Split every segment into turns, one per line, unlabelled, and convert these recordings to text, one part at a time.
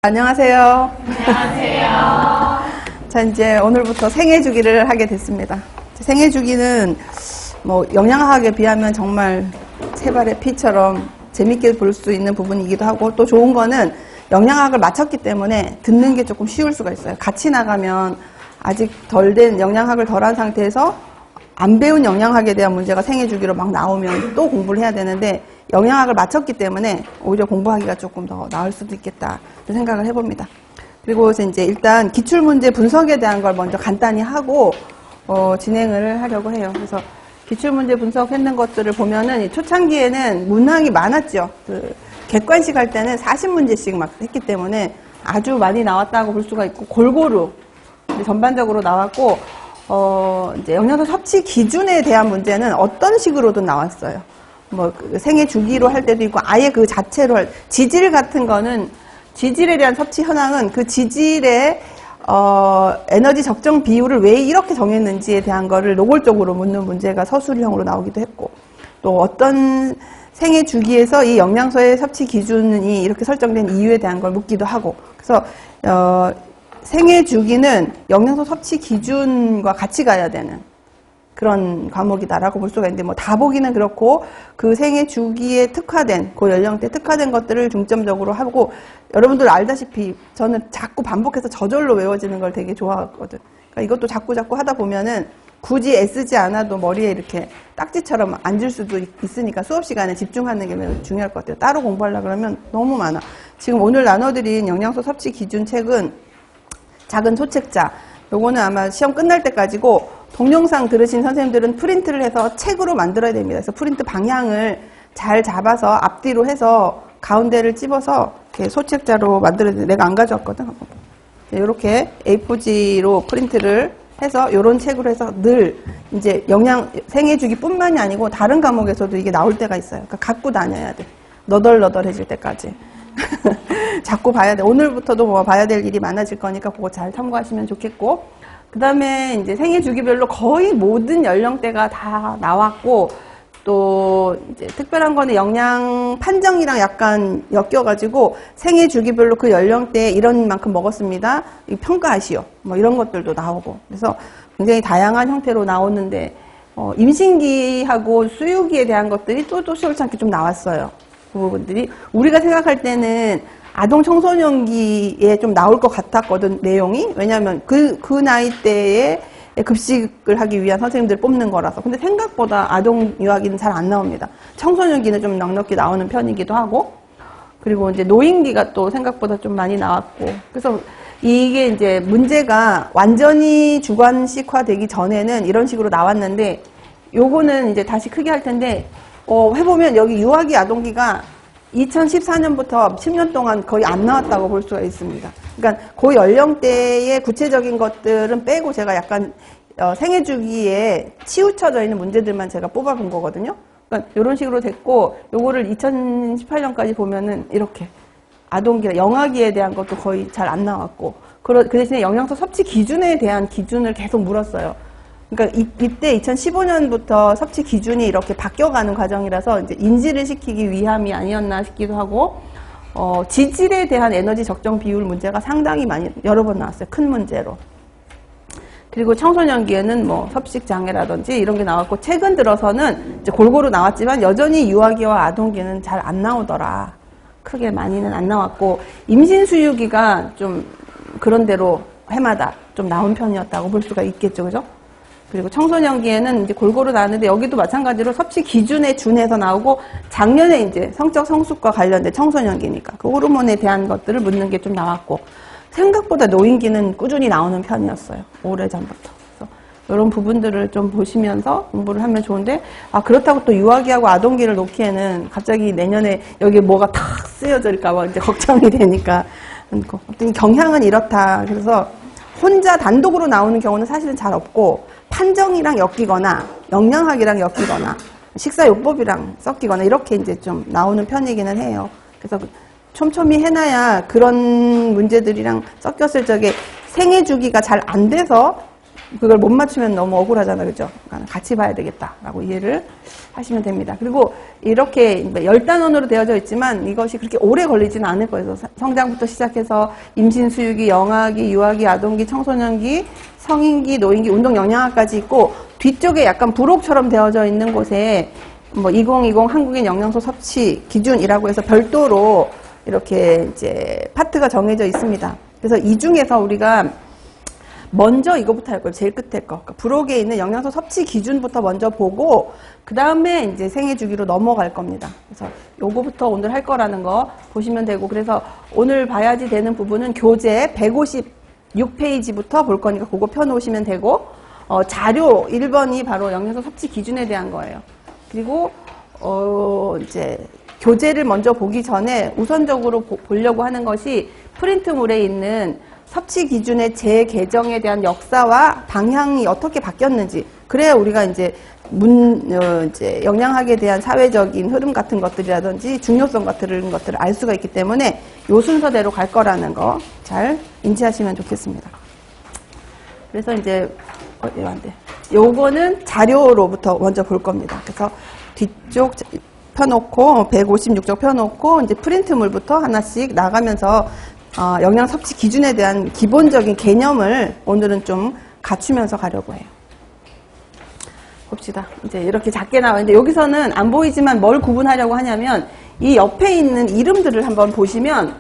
안녕하세요.
안녕하세요.
자, 이제 오늘부터 생애주기를 하게 됐습니다. 생애주기는 뭐 영양학에 비하면 정말 세 발의 피처럼 재밌게 볼 수 있는 부분이기도 하고, 또 좋은 거는 영양학을 마쳤기 때문에 듣는 게 조금 쉬울 수가 있어요. 같이 나가면 아직 덜 된 영양학을 덜한 상태에서 안 배운 영양학에 대한 문제가 생애주기로 막 나오면 또 공부를 해야 되는데, 영양학을 마쳤기 때문에 오히려 공부하기가 조금 더 나을 수도 있겠다 생각을 해봅니다. 그리고 이제 일단 기출문제 분석에 대한 걸 먼저 간단히 하고 진행을 하려고 해요. 그래서 기출문제 분석했는 것들을 보면은 초창기에는 문항이 많았죠. 그 객관식 할 때는 40문제씩 막 했기 때문에 아주 많이 나왔다고 볼 수가 있고, 골고루 전반적으로 나왔고, 이제 영양소 섭취 기준에 대한 문제는 어떤 식으로든 나왔어요. 뭐 생애 주기로 할 때도 있고, 아예 그 자체로 지질 같은 거는, 지질에 대한 섭취 현황은 그 지질의 에너지 적정 비율을 왜 이렇게 정했는지에 대한 거를 노골적으로 묻는 문제가 서술형으로 나오기도 했고, 또 어떤 생애 주기에서 이 영양소의 섭취 기준이 이렇게 설정된 이유에 대한 걸 묻기도 하고, 그래서 생애 주기는 영양소 섭취 기준과 같이 가야 되는 그런 과목이다라고 볼 수가 있는데, 뭐 다 보기는 그렇고, 그 생애 주기에 특화된, 그 연령대 특화된 것들을 중점적으로 하고, 여러분들 알다시피 저는 자꾸 반복해서 저절로 외워지는 걸 되게 좋아하거든. 그러니까 이것도 자꾸 하다 보면은 굳이 애쓰지 않아도 머리에 이렇게 딱지처럼 앉을 수도 있으니까 수업 시간에 집중하는 게 매우 중요할 것 같아요. 따로 공부하려고 그러면 너무 많아. 지금 오늘 나눠드린 영양소 섭취 기준 책은 작은 소책자, 요거는 아마 시험 끝날 때까지고, 동영상 들으신 선생님들은 프린트를 해서 책으로 만들어야 됩니다. 그래서 프린트 방향을 잘 잡아서 앞뒤로 해서 가운데를 찝어서 이렇게 소책자로 만들어야 돼요. 내가 안 가져왔거든. 이렇게 A4지로 프린트를 해서 요런 책으로 해서 늘 이제 생애주기 뿐만이 아니고 다른 과목에서도 이게 나올 때가 있어요. 그러니까 갖고 다녀야 돼. 너덜너덜해질 때까지. 자꾸 봐야 돼. 오늘부터도 뭐 봐야 될 일이 많아질 거니까 그거 잘 참고하시면 좋겠고, 그 다음에 이제 생애 주기별로 거의 모든 연령대가 다 나왔고, 또 이제 특별한 거는 영양 판정이랑 약간 엮여가지고 생애 주기별로 그 연령대에 이런 만큼 먹었습니다, 평가하시오, 뭐 이런 것들도 나오고, 그래서 굉장히 다양한 형태로 나오는데, 임신기하고 수유기에 대한 것들이 또 시원치 않게 좀 나왔어요. 그 부분들이 우리가 생각할 때는 아동 청소년기에 좀 나올 것 같았거든, 내용이. 왜냐하면 그 나이대에 급식을 하기 위한 선생님들 뽑는 거라서. 근데 생각보다 아동 유아기는 잘 안 나옵니다. 청소년기는 좀 넉넉히 나오는 편이기도 하고, 그리고 이제 노인기가 또 생각보다 좀 많이 나왔고, 그래서 이게 이제 문제가 완전히 주관식화 되기 전에는 이런 식으로 나왔는데, 요거는 이제 다시 크게 할 텐데, 해보면 여기 유아기 아동기가 2014년부터 10년 동안 거의 안 나왔다고 볼 수가 있습니다. 그러니까 그 연령대의 구체적인 것들은 빼고 제가 약간 생애 주기에 치우쳐져 있는 문제들만 제가 뽑아본 거거든요. 그러니까 이런 식으로 됐고, 요거를 2018년까지 보면은 이렇게 아동기, 영아기에 대한 것도 거의 잘 안 나왔고, 그 대신에 영양소 섭취 기준에 대한 기준을 계속 물었어요. 그러니까 이때 2015년부터 섭취 기준이 이렇게 바뀌어가는 과정이라서 이제 인지를 시키기 위함이 아니었나 싶기도 하고, 지질에 대한 에너지 적정 비율 문제가 상당히 많이 여러 번 나왔어요. 큰 문제로. 그리고 청소년기에는 뭐 섭식 장애라든지 이런 게 나왔고, 최근 들어서는 이제 골고루 나왔지만 여전히 유아기와 아동기는 잘 안 나오더라. 크게 많이는 안 나왔고, 임신 수유기가 좀 그런 대로 해마다 좀 나온 편이었다고 볼 수가 있겠죠, 그죠? 그리고 청소년기에는 이제 골고루 나왔는데, 여기도 마찬가지로 섭취 기준에 준해서 나오고, 작년에 이제 성적 성숙과 관련된 청소년기니까 그 호르몬에 대한 것들을 묻는 게 좀 나왔고, 생각보다 노인기는 꾸준히 나오는 편이었어요, 오래전부터. 그래서 이런 부분들을 좀 보시면서 공부를 하면 좋은데, 그렇다고 또 유아기하고 아동기를 놓기에는 갑자기 내년에 여기 뭐가 탁 쓰여질까봐 이제 걱정이 되니까, 어떤 경향은 이렇다. 그래서 혼자 단독으로 나오는 경우는 사실은 잘 없고, 판정이랑 엮이거나 영양학이랑 엮이거나 식사요법이랑 섞이거나 이렇게 이제 좀 나오는 편이기는 해요. 그래서 촘촘히 해놔야 그런 문제들이랑 섞였을 적에 생애 주기가 잘 안 돼서 그걸 못 맞추면 너무 억울하잖아요. 그죠? 그러니까 같이 봐야 되겠다라고 이해를 하시면 됩니다. 그리고 이렇게 10단원으로 되어져 있지만 이것이 그렇게 오래 걸리지는 않을 거예요. 성장부터 시작해서 임신, 수유기, 영아기, 유아기, 아동기, 청소년기, 성인기, 노인기, 운동 영양학까지 있고 뒤쪽에 약간 부록처럼 되어져 있는 곳에 뭐 2020 한국인 영양소 섭취 기준이라고 해서 별도로 이렇게 이제 파트가 정해져 있습니다. 그래서 이 중에서 우리가 먼저 이거부터 할 거예요. 제일 끝에 거. 그러니까 부록에 있는 영양소 섭취 기준부터 먼저 보고 그 다음에 이제 생애 주기로 넘어갈 겁니다. 그래서 요거부터 오늘 할 거라는 거 보시면 되고, 그래서 오늘 봐야지 되는 부분은 교재 156페이지부터 볼 거니까 그거 펴놓으시면 되고, 자료 1번이 바로 영양소 섭취 기준에 대한 거예요. 그리고 이제 교재를 먼저 보기 전에 우선적으로 보려고 하는 것이 프린트물에 있는 섭취 기준의 재개정에 대한 역사와 방향이 어떻게 바뀌었는지, 그래야 우리가 이제 이제 영양학에 대한 사회적인 흐름 같은 것들이라든지 중요성 같은 것들을 알 수가 있기 때문에 요 순서대로 갈 거라는 거 잘 인지하시면 좋겠습니다. 그래서 이제 요거는 자료로부터 먼저 볼 겁니다. 그래서 뒤쪽 펴놓고 156쪽 펴놓고 이제 프린트물부터 하나씩 나가면서 영양 섭취 기준에 대한 기본적인 개념을 오늘은 좀 갖추면서 가려고 해요. 봅시다. 이제 이렇게 작게 나와 있는데 여기서는 안 보이지만 뭘 구분하려고 하냐면 이 옆에 있는 이름들을 한번 보시면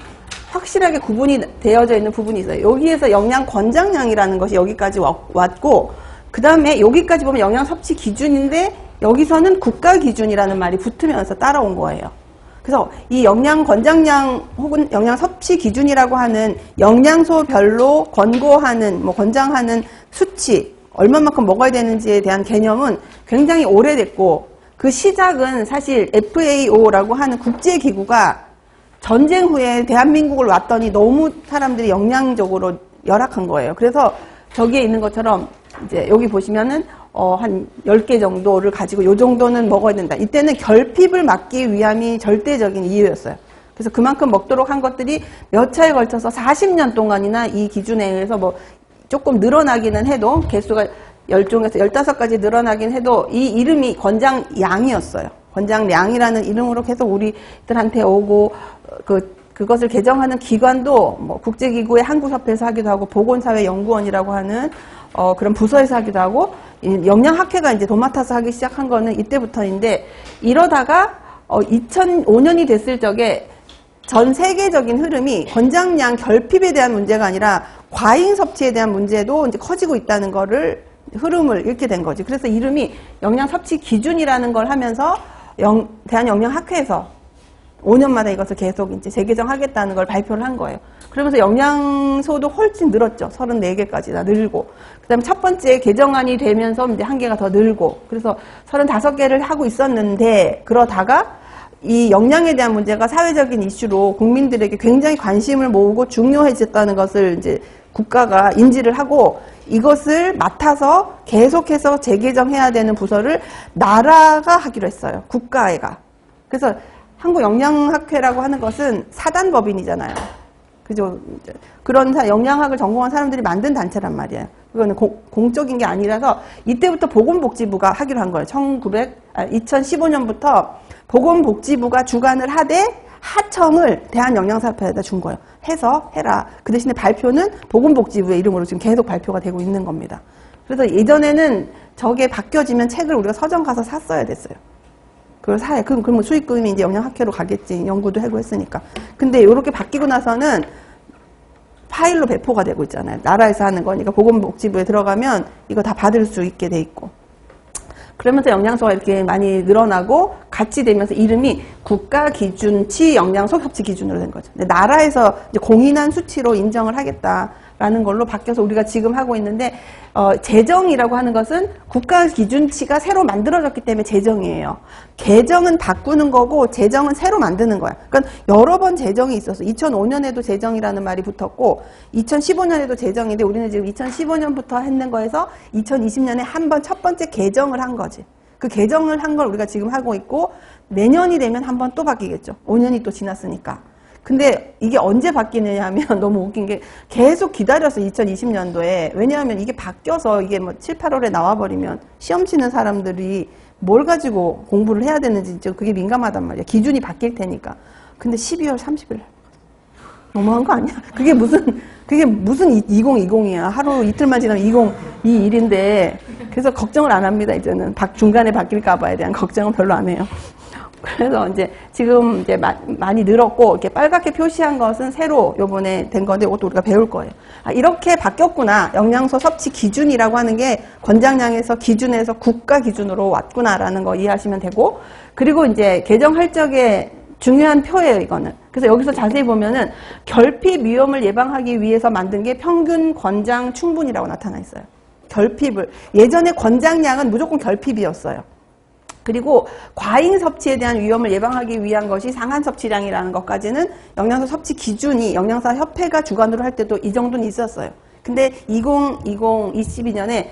확실하게 구분이 되어져 있는 부분이 있어요. 여기에서 영양 권장량이라는 것이 여기까지 왔고, 그 다음에 여기까지 보면 영양 섭취 기준인데 여기서는 국가 기준이라는 말이 붙으면서 따라온 거예요. 그래서 이 영양 권장량 혹은 영양 섭취 기준이라고 하는 영양소별로 권고하는, 권장하는 수치, 얼마만큼 먹어야 되는지에 대한 개념은 굉장히 오래됐고, 그 시작은 사실 FAO라고 하는 국제기구가 전쟁 후에 대한민국을 왔더니 너무 사람들이 영양적으로 열악한 거예요. 그래서 저기에 있는 것처럼 이제 여기 보시면은 한 10개 정도를 가지고 요 정도는 먹어야 된다. 이때는 결핍을 막기 위함이 절대적인 이유였어요. 그래서 그만큼 먹도록 한 것들이 몇 차에 걸쳐서 40년 동안이나 이 기준에 의해서 뭐 조금 늘어나기는 해도, 개수가 10종에서 15까지 늘어나긴 해도 이 이름이 권장량이었어요. 권장량이라는 이름으로 계속 우리들한테 오고, 그것을 개정하는 기관도 뭐 국제기구의 한국협회에서 하기도 하고, 보건사회연구원이라고 하는 그런 부서에서 하기도 하고, 영양학회가 이제 도맡아서 하기 시작한 거는 이때부터인데, 이러다가 2005년이 됐을 적에 전 세계적인 흐름이 권장량 결핍에 대한 문제가 아니라 과잉 섭취에 대한 문제도 이제 커지고 있다는 거를, 흐름을 읽게 된 거지. 그래서 이름이 영양 섭취 기준이라는 걸 하면서 대한영양학회에서 5년마다 이것을 계속 이제 재개정하겠다는 걸 발표를 한 거예요. 그러면서 영양소도 훨씬 늘었죠. 34개까지 다 늘고. 그 다음에 첫 번째 개정안이 되면서 이제 한 개가 더 늘고. 그래서 35개를 하고 있었는데, 그러다가 이 영양에 대한 문제가 사회적인 이슈로 국민들에게 굉장히 관심을 모으고 중요해졌다는 것을 이제 국가가 인지를 하고, 이것을 맡아서 계속해서 재개정해야 되는 부서를 나라가 하기로 했어요. 국가가. 그래서 한국영양학회라고 하는 것은 사단법인이잖아요. 그죠? 그런 영양학을 전공한 사람들이 만든 단체란 말이에요. 그거는 공적인 게 아니라서 이때부터 보건복지부가 하기로 한 거예요. 2015년부터 보건복지부가 주관을 하되 하청을 대한영양사협회에다 준 거예요. 해서 해라. 그 대신에 발표는 보건복지부의 이름으로 지금 계속 발표가 되고 있는 겁니다. 그래서 예전에는 저게 바뀌어지면 책을 우리가 서점 가서 샀어야 됐어요. 그걸 사야. 그럼 수익금이 이제 영양학회로 가겠지. 연구도 하고 했으니까. 근데 이렇게 바뀌고 나서는 파일로 배포가 되고 있잖아요. 나라에서 하는 거니까 보건복지부에 들어가면 이거 다 받을 수 있게 돼 있고. 그러면서 영양소가 이렇게 많이 늘어나고 같이 되면서 이름이 국가기준치 영양소 협치 기준으로 된 거죠. 나라에서 이제 공인한 수치로 인정을 하겠다라는 걸로 바뀌어서 우리가 지금 하고 있는데, 제정이라고 하는 것은 국가기준치가 새로 만들어졌기 때문에 제정이에요. 개정은 바꾸는 거고 제정은 새로 만드는 거야. 그러니까 여러 번 제정이 있어서 2005년에도 제정이라는 말이 붙었고 2015년에도 제정인데, 우리는 지금 2015년부터 했는 거에서 2020년에 한 번 첫 번째 개정을 한 거지. 그 개정을 한 걸 우리가 지금 하고 있고, 내년이 되면 한 번 또 바뀌겠죠. 5년이 또 지났으니까. 근데 이게 언제 바뀌느냐 하면 너무 웃긴 게 계속 기다렸어, 2020년도에. 왜냐하면 이게 바뀌어서 이게 뭐 7, 8월에 나와버리면 시험 치는 사람들이 뭘 가지고 공부를 해야 되는지 그게 민감하단 말이야. 기준이 바뀔 테니까. 근데 12월 30일. 너무한 거 아니야? 그게 무슨 2020이야. 하루 이틀만 지나면 2021인데. 그래서 걱정을 안 합니다, 이제는. 중간에 바뀔까봐에 대한 걱정은 별로 안 해요. 그래서 이제 지금 이제 많이 늘었고, 이렇게 빨갛게 표시한 것은 새로 요번에 된 건데, 이것도 우리가 배울 거예요. 아, 이렇게 바뀌었구나. 영양소 섭취 기준이라고 하는 게 권장량에서 기준에서 국가 기준으로 왔구나라는 거 이해하시면 되고, 그리고 이제 개정할 적에 중요한 표예요, 이거는. 그래서 여기서 자세히 보면은 결핍 위험을 예방하기 위해서 만든 게 평균 권장 충분이라고 나타나 있어요. 결핍을. 예전에 권장량은 무조건 결핍이었어요. 그리고 과잉 섭취에 대한 위험을 예방하기 위한 것이 상한 섭취량이라는 것까지는 영양소 섭취 기준이 영양사 협회가 주관으로 할 때도 이 정도는 있었어요. 근데 2022년에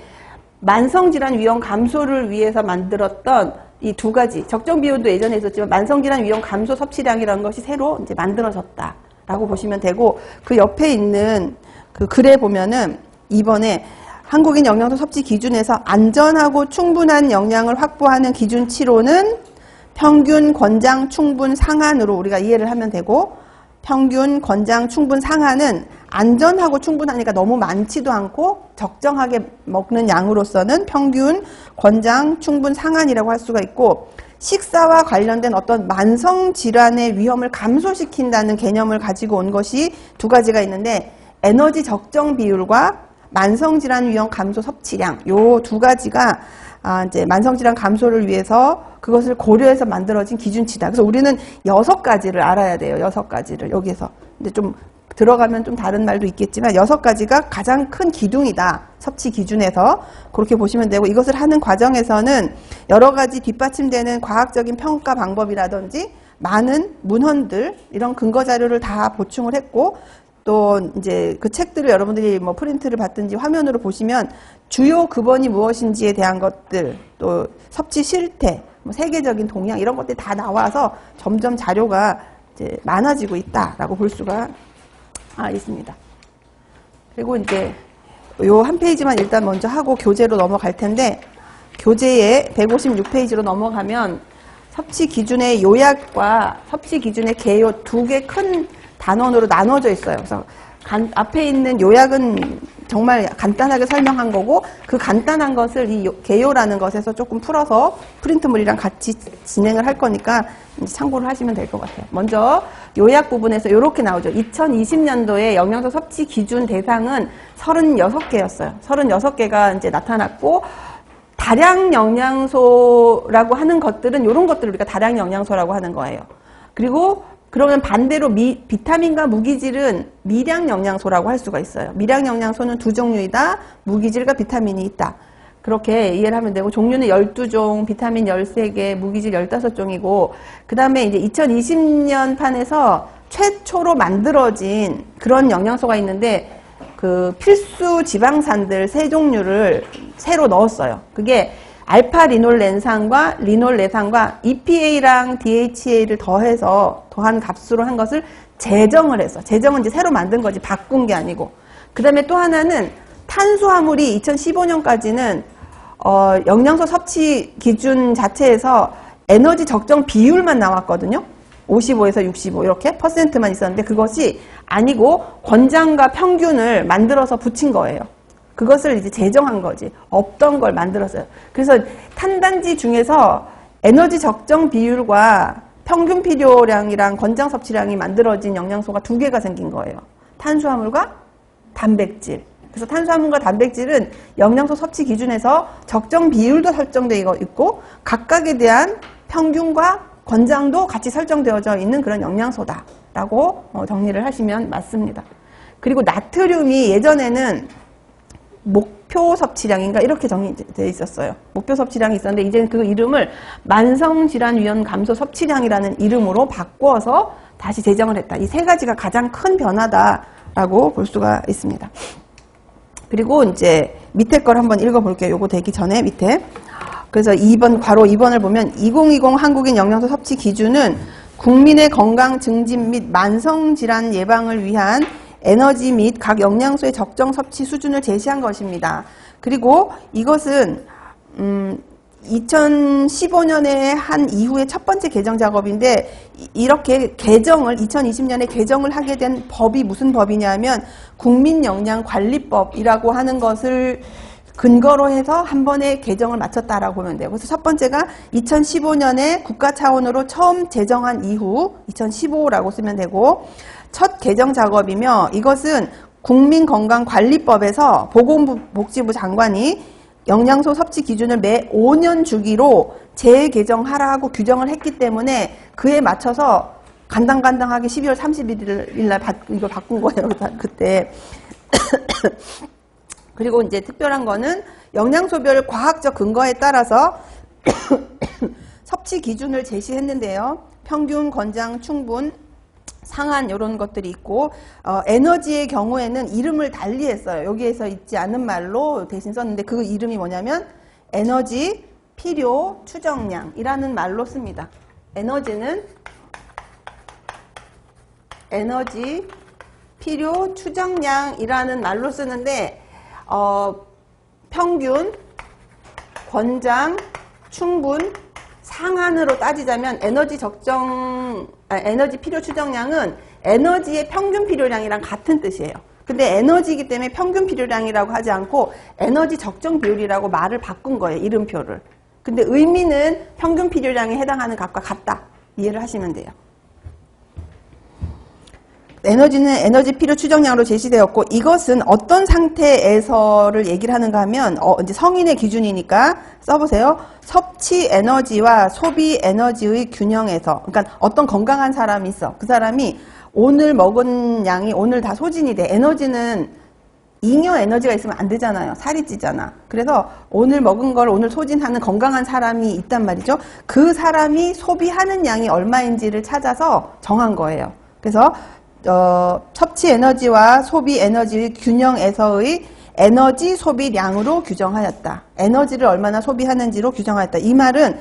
만성질환 위험 감소를 위해서 만들었던 이 두 가지, 적정 비율도 예전에 있었지만 만성질환 위험 감소 섭취량이라는 것이 새로 이제 만들어졌다라고 보시면 되고, 그 옆에 있는 그 글에 보면은 이번에 한국인 영양소 섭취 기준에서 안전하고 충분한 영양을 확보하는 기준치로는 평균 권장 충분 상한으로 우리가 이해를 하면 되고, 평균 권장 충분 상한은 안전하고 충분하니까 너무 많지도 않고 적정하게 먹는 양으로서는 평균 권장 충분 상한이라고 할 수가 있고, 식사와 관련된 어떤 만성 질환의 위험을 감소시킨다는 개념을 가지고 온 것이 두 가지가 있는데, 에너지 적정 비율과 만성질환 위험 감소 섭취량, 요 두 가지가 이제 만성질환 감소를 위해서 그것을 고려해서 만들어진 기준치다. 그래서 우리는 6가지를 알아야 돼요. 6가지를 여기서. 근데 좀 들어가면 좀 다른 말도 있겠지만 6가지가 가장 큰 기둥이다. 섭취 기준에서. 그렇게 보시면 되고, 이것을 하는 과정에서는 여러 가지 뒷받침되는 과학적인 평가 방법이라든지 많은 문헌들, 이런 근거 자료를 다 보충을 했고, 또 이제 그 책들을 여러분들이 뭐 프린트를 받든지 화면으로 보시면 주요 급원이 무엇인지에 대한 것들, 또 섭취 실태, 뭐 세계적인 동향, 이런 것들이 다 나와서 점점 자료가 이제 많아지고 있다라고 볼 수가 있습니다. 그리고 이제 요 한 페이지만 일단 먼저 하고 교재로 넘어갈 텐데, 교재에 156페이지로 넘어가면 섭취 기준의 요약과 섭취 기준의 개요 두 개 큰 단원으로 나눠져 있어요. 그래서 앞에 있는 요약은 정말 간단하게 설명한 거고, 그 간단한 것을 이 개요라는 것에서 조금 풀어서 프린트물이랑 같이 진행을 할 거니까 이제 참고를 하시면 될 것 같아요. 먼저 요약 부분에서 이렇게 나오죠. 2020년도에 영양소 섭취 기준 대상은 36개였어요. 36개가 이제 나타났고, 다량 영양소라고 하는 것들은 이런 것들을 우리가 다량 영양소라고 하는 거예요. 그리고 그러면 반대로 비타민과 무기질은 미량 영양소라고 할 수가 있어요. 미량 영양소는 두 종류이다. 무기질과 비타민이 있다. 그렇게 이해를 하면 되고, 종류는 12종, 비타민 13개, 무기질 15종이고, 그 다음에 이제 2020년 판에서 최초로 만들어진 그런 영양소가 있는데, 그 필수 지방산들 3종류를 새로 넣었어요. 그게 알파 리놀렌산과 리놀레산과 EPA랑 DHA를 더한 값으로 한 것을 재정을 했어. 재정은 이제 새로 만든 거지, 바꾼 게 아니고. 그 다음에 또 하나는 탄수화물이 2015년까지는 영양소 섭취 기준 자체에서 에너지 적정 비율만 나왔거든요. 55에서 65 이렇게 퍼센트만 있었는데, 그것이 아니고 권장과 평균을 만들어서 붙인 거예요. 그것을 이제 제정한 거지. 없던 걸 만들었어요. 그래서 탄단지 중에서 에너지 적정 비율과 평균 필요량이랑 권장 섭취량이 만들어진 영양소가 2개가 생긴 거예요. 탄수화물과 단백질. 그래서 탄수화물과 단백질은 영양소 섭취 기준에서 적정 비율도 설정되어 있고, 각각에 대한 평균과 권장도 같이 설정되어져 있는 그런 영양소다라고 정리를 하시면 맞습니다. 그리고 나트륨이 예전에는 목표 섭취량인가 이렇게 정의되어 있었어요. 목표 섭취량이 있었는데, 이제는 그 이름을 만성질환 위험 감소 섭취량이라는 이름으로 바꿔서 다시 제정을 했다. 이 3가지가 가장 큰 변화다라고 볼 수가 있습니다. 그리고 이제 밑에 걸 한번 읽어볼게요. 요거 되기 전에 밑에. 그래서 2번, 괄호 2번을 보면 2020 한국인 영양소 섭취 기준은 국민의 건강 증진 및 만성질환 예방을 위한 에너지 및 각 영양소의 적정 섭취 수준을 제시한 것입니다. 그리고 이것은 2015년에 한 이후에 첫 번째 개정 작업인데, 이렇게 개정을 2020년에 개정을 하게 된 법이 무슨 법이냐면 국민영양관리법이라고 하는 것을 근거로 해서 한 번에 개정을 마쳤다라고 보면 돼요. 그래서 첫 번째가 2015년에 국가 차원으로 처음 제정한 이후 2015라고 쓰면 되고, 첫 개정 작업이며, 이것은 국민건강관리법에서 보건복지부 장관이 영양소 섭취 기준을 매 5년 주기로 재개정하라고 규정을 했기 때문에 그에 맞춰서 간당간당하게 12월 31일 날 이걸 바꾼 거예요. 그때. 그리고 이제 특별한 거는 영양소별 과학적 근거에 따라서 섭취 기준을 제시했는데요. 평균, 권장, 충분, 상한 이런 것들이 있고, 에너지의 경우에는 이름을 달리 했어요. 여기에서 있지 않은 말로 대신 썼는데 그 이름이 뭐냐면 에너지 필요 추정량이라는 말로 씁니다. 에너지는 에너지 필요 추정량이라는 말로 쓰는데, 평균, 권장, 충분, 상한으로 따지자면 에너지 필요 추정량은 에너지의 평균 필요량이랑 같은 뜻이에요. 근데 에너지이기 때문에 평균 필요량이라고 하지 않고 에너지 적정 비율이라고 말을 바꾼 거예요. 이름표를. 근데 의미는 평균 필요량에 해당하는 값과 같다. 이해를 하시면 돼요. 에너지는 에너지 필요 추정량으로 제시되었고, 이것은 어떤 상태에서를 얘기를 하는가 하면, 이제 성인의 기준이니까 써보세요. 섭취 에너지와 소비 에너지의 균형에서, 그러니까 어떤 건강한 사람이 있어. 그 사람이 오늘 먹은 양이 오늘 다 소진이 돼. 에너지는 잉여 에너지가 있으면 안 되잖아요. 살이 찌잖아. 그래서 오늘 먹은 걸 오늘 소진하는 건강한 사람이 있단 말이죠. 그 사람이 소비하는 양이 얼마인지를 찾아서 정한 거예요. 그래서 섭취 에너지와 소비 에너지의 균형에서의 에너지 소비량으로 규정하였다. 에너지를 얼마나 소비하는지로 규정하였다. 이 말은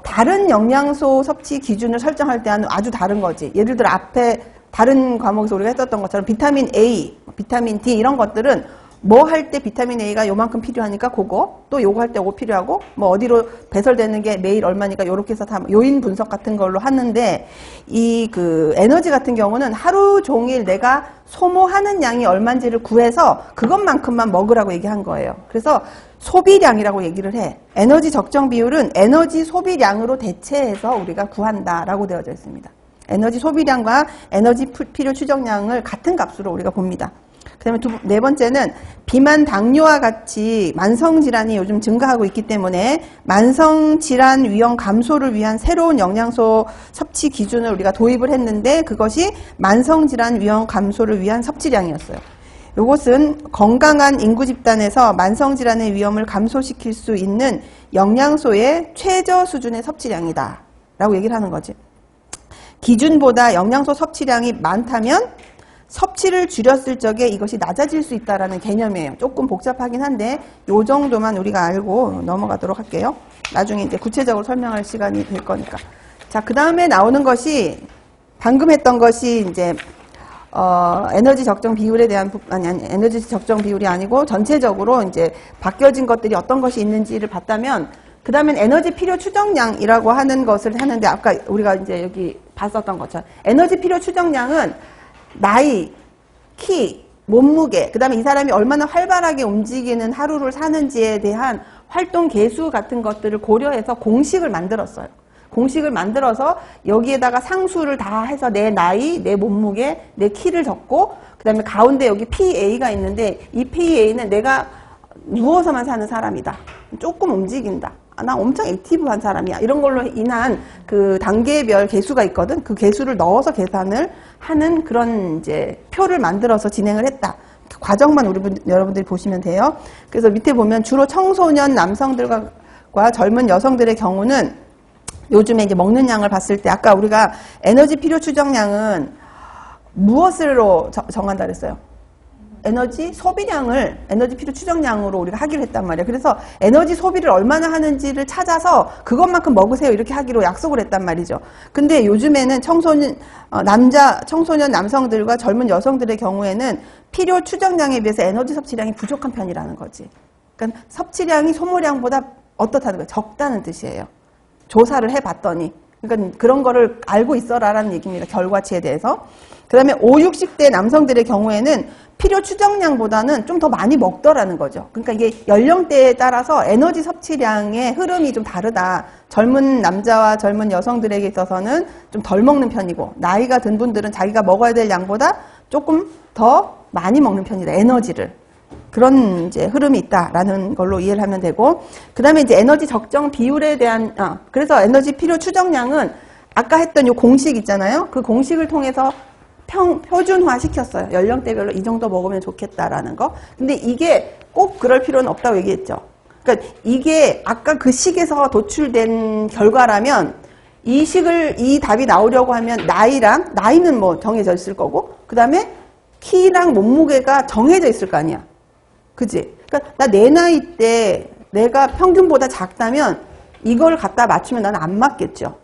다른 영양소 섭취 기준을 설정할 때와는 아주 다른 거지. 예를 들어 앞에 다른 과목에서 우리가 했었던 것처럼 비타민 A, 비타민 D 이런 것들은 뭐 할 때 비타민 A가 요만큼 필요하니까 그거, 또 요거 할 때 요거 필요하고, 뭐 어디로 배설되는 게 매일 얼마니까 요렇게 해서 다 요인 분석 같은 걸로 하는데, 이 그 에너지 같은 경우는 하루 종일 내가 소모하는 양이 얼마인지를 구해서 그것만큼만 먹으라고 얘기한 거예요. 그래서 소비량이라고 얘기를 해. 에너지 적정 비율은 에너지 소비량으로 대체해서 우리가 구한다라고 되어져 있습니다. 에너지 소비량과 에너지 필요 추정량을 같은 값으로 우리가 봅니다. 그 다음에 네 번째는 비만 당뇨와 같이 만성질환이 요즘 증가하고 있기 때문에 만성질환 위험 감소를 위한 새로운 영양소 섭취 기준을 우리가 도입을 했는데, 그것이 만성질환 위험 감소를 위한 섭취량이었어요. 이것은 건강한 인구 집단에서 만성질환의 위험을 감소시킬 수 있는 영양소의 최저 수준의 섭취량이다 라고 얘기를 하는 거지. 기준보다 영양소 섭취량이 많다면 섭취를 줄였을 적에 이것이 낮아질 수 있다라는 개념이에요. 조금 복잡하긴 한데 요 정도만 우리가 알고 넘어가도록 할게요. 나중에 이제 구체적으로 설명할 시간이 될 거니까. 자, 그 다음에 나오는 것이 방금 했던 것이 이제 에너지 적정 비율에 대한 에너지 적정 비율이 아니고 전체적으로 이제 바뀌어진 것들이 어떤 것이 있는지를 봤다면, 그 다음엔 에너지 필요 추정량이라고 하는 것을 하는데, 아까 우리가 이제 여기 봤었던 것처럼 에너지 필요 추정량은 나이, 키, 몸무게, 그 다음에 이 사람이 얼마나 활발하게 움직이는 하루를 사는지에 대한 활동 개수 같은 것들을 고려해서 공식을 만들었어요. 공식을 만들어서 여기에다가 상수를 다 해서 내 나이, 내 몸무게, 내 키를 적고, 그 다음에 가운데 여기 PA가 있는데, 이 PA는 내가 누워서만 사는 사람이다. 조금 움직인다. 나 엄청 액티브한 사람이야. 이런 걸로 인한 그 단계별 개수가 있거든. 그 개수를 넣어서 계산을 하는 그런 이제 표를 만들어서 진행을 했다. 그 과정만 여러분들이 보시면 돼요. 그래서 밑에 보면 주로 청소년 남성들과 젊은 여성들의 경우는 요즘에 이제 먹는 양을 봤을 때, 아까 우리가 에너지 필요 추정량은 무엇으로 정한다 그랬어요? 에너지 소비량을 에너지 필요 추정량으로 우리가 하기로 했단 말이에요. 그래서 에너지 소비를 얼마나 하는지를 찾아서 그것만큼 먹으세요 이렇게 하기로 약속을 했단 말이죠. 근데 요즘에는 청소년 남성들과 젊은 여성들의 경우에는 필요 추정량에 비해서 에너지 섭취량이 부족한 편이라는 거지. 그러니까 섭취량이 소모량보다 어떻다는 거예요? 적다는 뜻이에요. 조사를 해봤더니. 그러니까 그런 거를 알고 있어라라는 얘기입니다. 결과치에 대해서. 그 다음에 5, 60대 남성들의 경우에는 필요 추정량보다는 좀 더 많이 먹더라는 거죠. 그러니까 이게 연령대에 따라서 에너지 섭취량의 흐름이 좀 다르다. 젊은 남자와 젊은 여성들에게 있어서는 좀 덜 먹는 편이고, 나이가 든 분들은 자기가 먹어야 될 양보다 조금 더 많이 먹는 편이다. 에너지를. 그런 이제 흐름이 있다라는 걸로 이해를 하면 되고, 그 다음에 이제 에너지 적정 비율에 대한, 그래서 에너지 필요 추정량은 아까 했던 요 공식 있잖아요. 그 공식을 통해서 표준화 시켰어요. 연령대별로 이 정도 먹으면 좋겠다라는 거. 근데 이게 꼭 그럴 필요는 없다고 얘기했죠. 그러니까 이게 아까 그 식에서 도출된 결과라면 이 답이 나오려고 하면 나이는 뭐 정해져 있을 거고, 그 다음에 키랑 몸무게가 정해져 있을 거 아니야. 그지? 그러니까 나 내 나이 때 내가 평균보다 작다면 이걸 갖다 맞추면 나는 안 맞겠죠.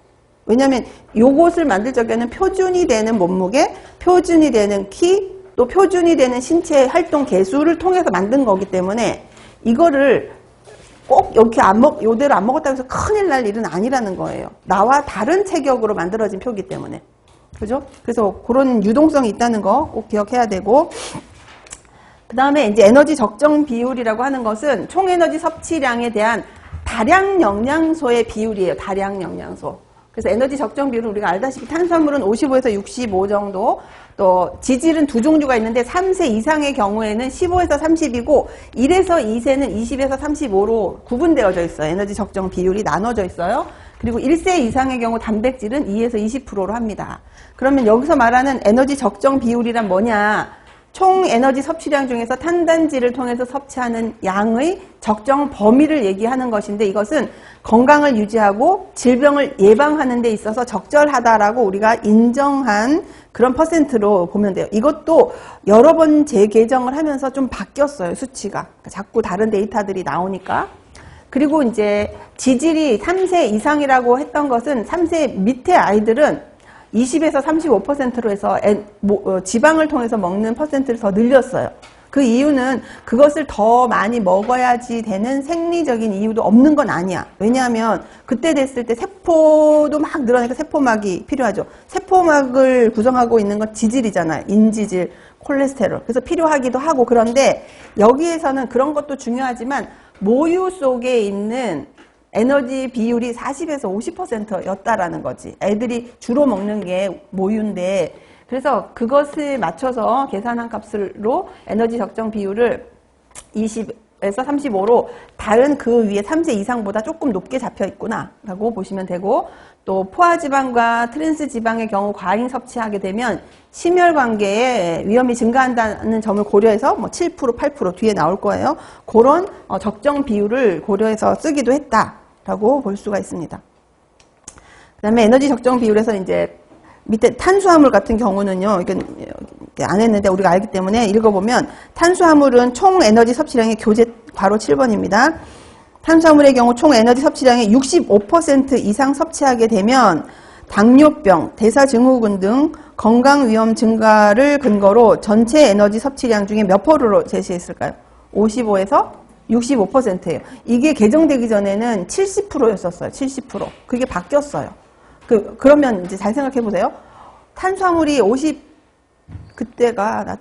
왜냐면 요것을 만들 적에는 표준이 되는 몸무게, 표준이 되는 키, 또 표준이 되는 신체 활동 개수를 통해서 만든 거기 때문에 이거를 꼭 이렇게 요대로 안 먹었다고 해서 큰일 날 일은 아니라는 거예요. 나와 다른 체격으로 만들어진 표기 때문에. 그죠? 그래서 그런 유동성이 있다는 거 꼭 기억해야 되고, 그 다음에 이제 에너지 적정 비율이라고 하는 것은 총 에너지 섭취량에 대한 다량 영양소의 비율이에요. 다량 영양소. 그래서 에너지 적정 비율은 우리가 알다시피 탄수화물은 55에서 65 정도, 또 지질은 두 종류가 있는데 3세 이상의 경우에는 15에서 30이고 1에서 2세는 20에서 35로 구분되어져 있어요. 에너지 적정 비율이 나눠져 있어요. 그리고 1세 이상의 경우 단백질은 2에서 20%로 합니다. 그러면 여기서 말하는 에너지 적정 비율이란 뭐냐? 총 에너지 섭취량 중에서 탄단지를 통해서 섭취하는 양의 적정 범위를 얘기하는 것인데, 이것은 건강을 유지하고 질병을 예방하는 데 있어서 적절하다라고 우리가 인정한 그런 퍼센트로 보면 돼요. 이것도 여러 번 재개정을 하면서 좀 바뀌었어요, 수치가. 자꾸 다른 데이터들이 나오니까. 그리고 이제 지질이 3세 이상이라고 했던 것은 3세 밑에 아이들은 20에서 35%로 해서 지방을 통해서 먹는 퍼센트를 더 늘렸어요. 그 이유는 그것을 더 많이 먹어야지 되는 생리적인 이유도 없는 건 아니야. 왜냐하면 그때 됐을 때 세포도 막 늘어나니까 세포막이 필요하죠. 세포막을 구성하고 있는 건 지질이잖아요. 인지질, 콜레스테롤. 그래서 필요하기도 하고, 그런데 여기에서는 그런 것도 중요하지만 모유 속에 있는 에너지 비율이 40에서 50%였다라는 거지. 애들이 주로 먹는 게 모유인데, 그래서 그것을 맞춰서 계산한 값으로 에너지 적정 비율을 20에서 35로 다른 그 위에 3세 이상보다 조금 높게 잡혀 있구나 라고 보시면 되고, 또 포화지방과 트랜스지방의 경우 과잉 섭취하게 되면 심혈관계에 위험이 증가한다는 점을 고려해서 뭐 7%, 8% 뒤에 나올 거예요. 그런 적정 비율을 고려해서 쓰기도 했다라고 볼 수가 있습니다. 그 다음에 에너지 적정 비율에서 이제 밑에 탄수화물 같은 경우는요, 이건 안 했는데 우리가 알기 때문에 읽어보면, 탄수화물은 총 에너지 섭취량의 교재 괄호 7번입니다. 탄수화물의 경우 총 에너지 섭취량의 65% 이상 섭취하게 되면 당뇨병, 대사증후군 등 건강 위험 증가를 근거로 전체 에너지 섭취량 중에 몇 %로 제시했을까요? 55에서 65%예요. 이게 개정되기 전에는 70%였었어요. 70%. 그게 바뀌었어요. 그러면 이제 잘 생각해 보세요. 탄수화물이 그때가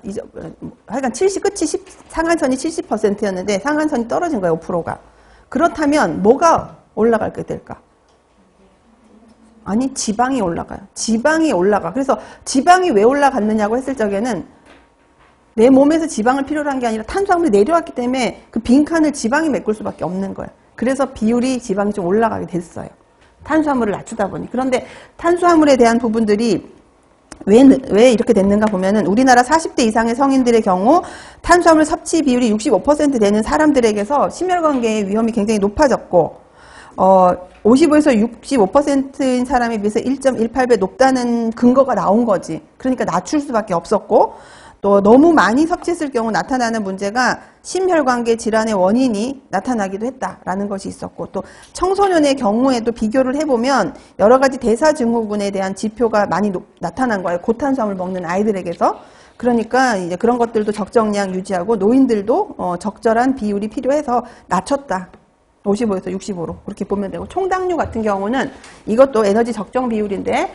하여간 70 끝이 상한선이 70%였는데 상한선이 떨어진 거예요. 5%가. 그렇다면 뭐가 올라가게 될까? 아니, 지방이 올라가요. 지방이 올라가. 그래서 지방이 왜 올라갔느냐고 했을 적에는 내 몸에서 지방을 필요로 한 게 아니라 탄수화물이 내려왔기 때문에 그 빈칸을 지방이 메꿀 수밖에 없는 거예요. 그래서 비율이 지방이 좀 올라가게 됐어요. 탄수화물을 낮추다 보니. 그런데 탄수화물에 대한 부분들이 왜 이렇게 됐는가 보면은 우리나라 40대 이상의 성인들의 경우 탄수화물 섭취 비율이 65% 되는 사람들에게서 심혈관계의 위험이 굉장히 높아졌고, 55에서 65%인 사람에 비해서 1.18배 높다는 근거가 나온 거지. 그러니까 낮출 수밖에 없었고, 또 너무 많이 섭취했을 경우 나타나는 문제가 심혈관계 질환의 원인이 나타나기도 했다라는 것이 있었고, 또 청소년의 경우에도 비교를 해보면 여러 가지 대사증후군에 대한 지표가 많이 나타난 거예요. 고탄수화물 먹는 아이들에게서. 그러니까 이제 그런 것들도 적정량 유지하고 노인들도 적절한 비율이 필요해서 낮췄다. 55에서 65로 그렇게 보면 되고, 총당류 같은 경우는 이것도 에너지 적정 비율인데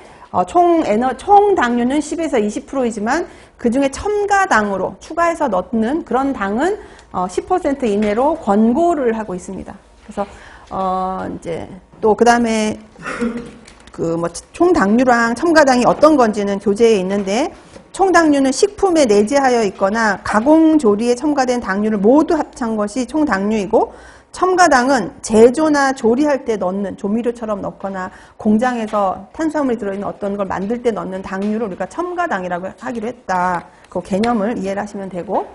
총 당류는 10에서 20%이지만 그 중에 첨가당으로 추가해서 넣는 그런 당은 10% 이내로 권고를 하고 있습니다. 그래서 이제 또 그 다음에 그 뭐 총당류랑 첨가당이 어떤 건지는 교재에 있는데, 총당류는 식품에 내재하여 있거나 가공조리에 첨가된 당류를 모두 합친 것이 총당류이고, 첨가당은 제조나 조리할 때 넣는, 조미료처럼 넣거나 공장에서 탄수화물이 들어있는 어떤 걸 만들 때 넣는 당류를 우리가 첨가당이라고 하기로 했다. 그 개념을 이해를 하시면 되고,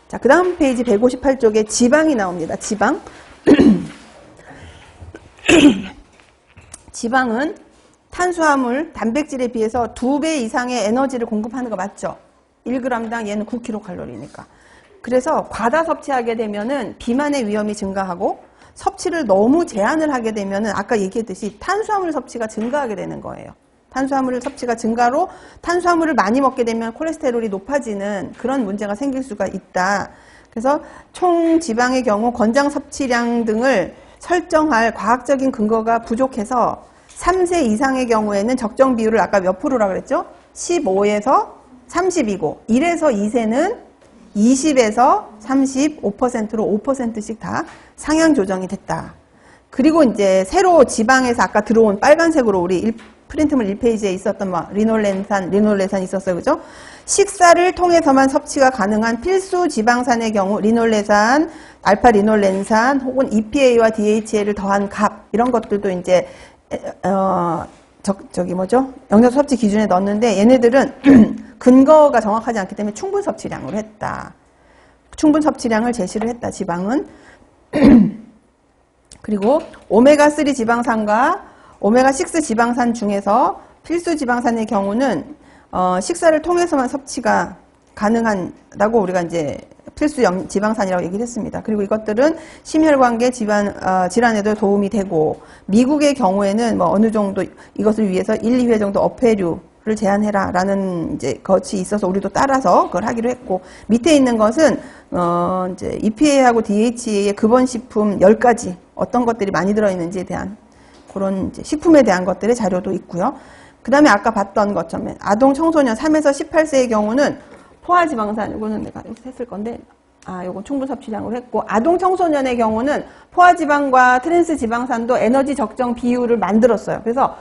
자, 그 다음 페이지 158쪽에 지방이 나옵니다. 지방. 지방은 탄수화물, 단백질에 비해서 2배 이상의 에너지를 공급하는 거 맞죠? 1g당 얘는 9kcal니까. 그래서 과다 섭취하게 되면은 비만의 위험이 증가하고, 섭취를 너무 제한을 하게 되면은 아까 얘기했듯이 탄수화물 섭취가 증가하게 되는 거예요. 탄수화물 섭취가 증가로 탄수화물을 많이 먹게 되면 콜레스테롤이 높아지는 그런 문제가 생길 수가 있다. 그래서 총 지방의 경우 권장 섭취량 등을 설정할 과학적인 근거가 부족해서 3세 이상의 경우에는 적정 비율을 아까 몇 프로라고 그랬죠? 15에서 30이고 1에서 2세는 20에서 35%로 5%씩 다 상향 조정이 됐다. 그리고 이제 새로 지방에서 아까 들어온 빨간색으로 우리 프린트물 1페이지에 있었던 리놀렌산 있었어요. 그죠? 식사를 통해서만 섭취가 가능한 필수 지방산의 경우 리놀레산, 알파 리놀렌산 혹은 EPA와 DHA를 더한 값, 이런 것들도 이제 영양소 섭취 기준에 넣었는데, 얘네들은 근거가 정확하지 않기 때문에 충분 섭취량으로 했다. 충분 섭취량을 제시를 했다, 지방은. 그리고 오메가3 지방산과 오메가6 지방산 중에서 필수 지방산의 경우는 식사를 통해서만 섭취가 가능하다고 우리가 이제 필수 지방산이라고 얘기를 했습니다. 그리고 이것들은 심혈관계 질환에도 도움이 되고, 미국의 경우에는 뭐 어느 정도 이것을 위해서 1, 2회 정도 어패류를 제한해라 라는 이제 것이 있어서 우리도 따라서 그걸 하기로 했고, 밑에 있는 것은 이제 EPA하고 DHA의 급원식품 10가지 어떤 것들이 많이 들어있는지에 대한 그런 이제 식품에 대한 것들의 자료도 있고요. 그 다음에 아까 봤던 것처럼 아동 청소년 3에서 18세의 경우는 포화지방산, 이거는 내가 여기서 했을 건데, 요건 충분 섭취량으로 했고, 아동 청소년의 경우는 포화지방과 트랜스 지방산도 에너지 적정 비율을 만들었어요. 그래서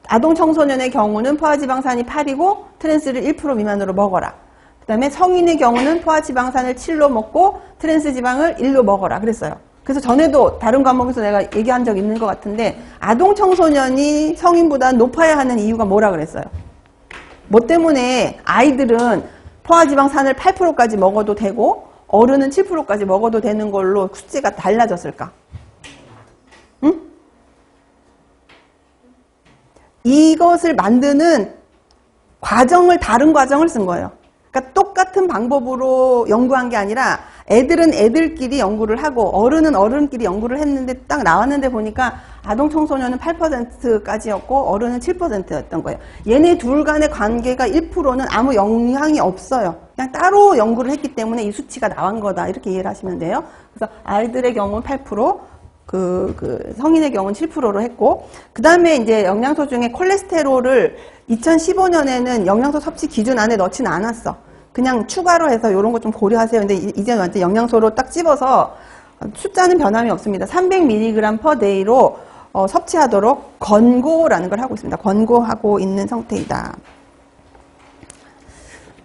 아동 청소년의 경우는 포화지방산이 8이고 트랜스를 1% 미만으로 먹어라. 그 다음에 성인의 경우는 포화지방산을 7로 먹고 트랜스 지방을 1로 먹어라 그랬어요. 그래서 전에도 다른 과목에서 내가 얘기한 적 있는 것 같은데, 아동 청소년이 성인보다 높아야 하는 이유가 뭐라 그랬어요? 뭐 때문에 아이들은 포화지방산을 8%까지 먹어도 되고 어른은 7%까지 먹어도 되는 걸로 수치가 달라졌을까? 응? 이것을 만드는 다른 과정을 쓴 거예요. 그러니까 똑같은 방법으로 연구한 게 아니라 애들은 애들끼리 연구를 하고 어른은 어른끼리 연구를 했는데, 딱 나왔는데 보니까 아동 청소년은 8%까지였고 어른은 7%였던 거예요. 얘네 둘 간의 관계가 1%는 아무 영향이 없어요. 그냥 따로 연구를 했기 때문에 이 수치가 나온 거다, 이렇게 이해를 하시면 돼요. 그래서 아이들의 경우는 8%, 성인의 경우는 7%로 했고, 그 다음에 이제 영양소 중에 콜레스테롤을 2015년에는 영양소 섭취 기준 안에 넣지는 않았어. 그냥 추가로 해서 이런 거 좀 고려하세요. 근데 이제는 완전 영양소로 딱 집어서 숫자는 변함이 없습니다. 300mg per day로 섭취하도록 권고라는 걸 하고 있습니다. 권고하고 있는 상태이다.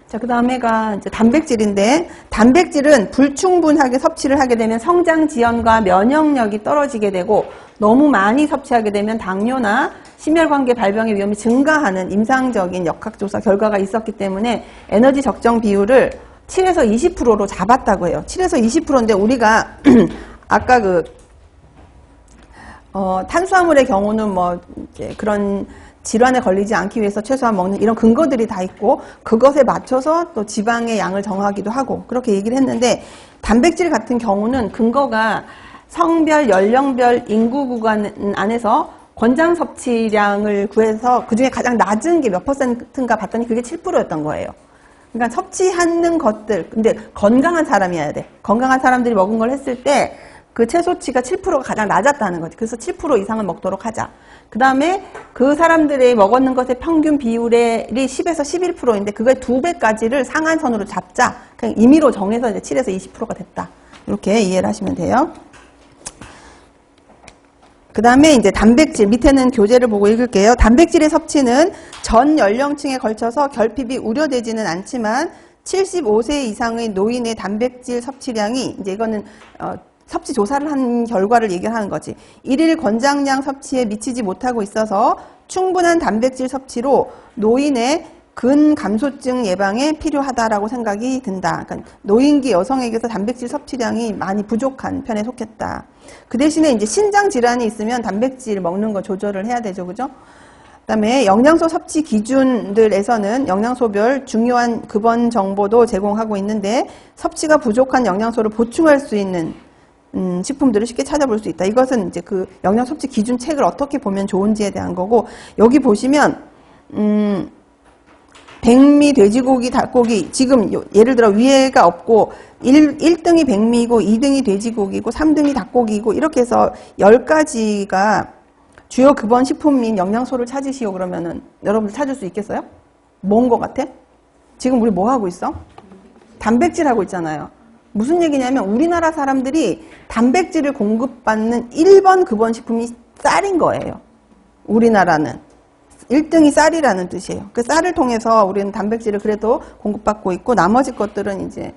자, 그 다음에가 이제 단백질인데, 단백질은 불충분하게 섭취를 하게 되면 성장 지연과 면역력이 떨어지게 되고, 너무 많이 섭취하게 되면 당뇨나 심혈관계 발병의 위험이 증가하는 임상적인 역학조사 결과가 있었기 때문에 에너지 적정 비율을 7에서 20%로 잡았다고 해요. 7에서 20%인데 우리가 아까 탄수화물의 경우는 뭐 이제 그런 질환에 걸리지 않기 위해서 최소한 먹는 이런 근거들이 다 있고 그것에 맞춰서 또 지방의 양을 정하기도 하고 그렇게 얘기를 했는데 단백질 같은 경우는 근거가 성별, 연령별, 인구 구간 안에서 권장 섭취량을 구해서 그중에 가장 낮은 게 몇 퍼센트인가 봤더니 그게 7%였던 거예요. 그러니까 섭취하는 것들, 근데 건강한 사람이어야 돼. 건강한 사람들이 먹은 걸 했을 때 그 채소치가 7%가 가장 낮았다는 거지. 그래서 7% 이상은 먹도록 하자. 그 다음에 그 사람들이 먹었는 것의 평균 비율이 10에서 11%인데 그거의 2배까지를 상한선으로 잡자. 그냥 임의로 정해서 이제 7에서 20%가 됐다. 이렇게 이해를 하시면 돼요. 그 다음에 이제 단백질, 밑에는 교재를 보고 읽을게요. 단백질의 섭취는 전 연령층에 걸쳐서 결핍이 우려되지는 않지만 75세 이상의 노인의 단백질 섭취량이 이제 이거는 섭취 조사를 한 결과를 얘기하는 거지. 일일 권장량 섭취에 미치지 못하고 있어서 충분한 단백질 섭취로 노인의 근감소증 예방에 필요하다라고 생각이 든다. 그러니까 노인기 여성에게서 단백질 섭취량이 많이 부족한 편에 속했다. 그 대신에 이제 신장 질환이 있으면 단백질 먹는 거 조절을 해야 되죠, 그죠? 그다음에 영양소 섭취 기준들에서는 영양소별 중요한 급원 정보도 제공하고 있는데 섭취가 부족한 영양소를 보충할 수 있는 식품들을 쉽게 찾아볼 수 있다. 이것은 이제 그 영양 섭취 기준 책을 어떻게 보면 좋은지에 대한 거고 여기 보시면 백미, 돼지고기, 닭고기 지금 예를 들어 위에가 없고 1등이 백미이고 2등이 돼지고기고 3등이 닭고기이고 이렇게 해서 10가지가 주요 급원 식품 및 영양소를 찾으시오 그러면은 여러분들 찾을 수 있겠어요? 뭔 거 같아? 지금 우리 뭐 하고 있어? 단백질 하고 있잖아요. 무슨 얘기냐면 우리나라 사람들이 단백질을 공급받는 1번 급원 식품이 쌀인 거예요. 우리나라는. 1등이 쌀이라는 뜻이에요. 그 쌀을 통해서 우리는 단백질을 그래도 공급받고 있고 나머지 것들은 이제